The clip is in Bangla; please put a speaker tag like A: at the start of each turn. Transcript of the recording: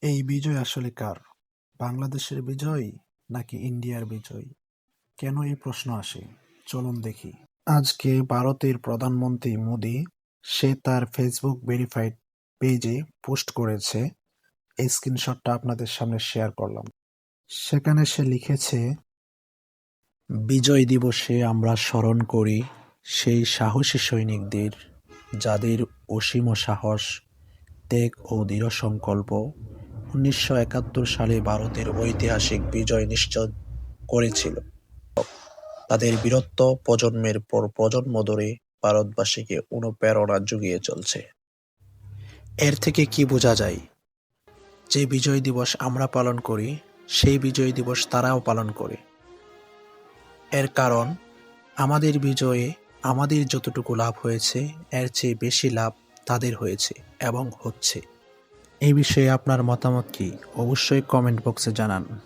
A: এই বিজয় আসলে কার? বাংলাদেশের বিজয় নাকি ইন্ডিয়ার বিজয়? কেন এই প্রশ্ন আসে? চলুন দেখি। আজকে ভারতের প্রধানমন্ত্রী মোদি সে তার ফেসবুক ভেরিফাইড পেজে পোস্ট করেছে। এই স্ক্রিনশটটা আপনাদের সামনে শেয়ার করলাম। সেখানে সে লিখেছে, বিজয় দিবসে আমরা স্মরণ করি সেই সাহসী সৈনিকদের, যাদের অসীম সাহস, ত্যাগ ও দৃঢ় সংকল্প ১৯৭১ সালে ভারতের ঐতিহাসিক বিজয় নিশ্চিত করেছিল। তাদের বীরত্ব প্রজন্মের পর প্রজন্ম ধরে ভারতবাসীকে অনুপ্রেরণা জুগিয়ে চলছে। এর থেকে কি বোঝা যায়? যে বিজয় দিবস আমরা পালন করি, সেই বিজয় দিবস তারাও পালন করে। এর কারণ, আমাদের বিজয়ে আমাদের যতটুকু লাভ হয়েছে, এর চেয়ে বেশি লাভ তাদের হয়েছে এবং হচ্ছে। এই বিষয়ে আপনার মতামত কি? অবশ্যই কমেন্ট বক্সে জানান।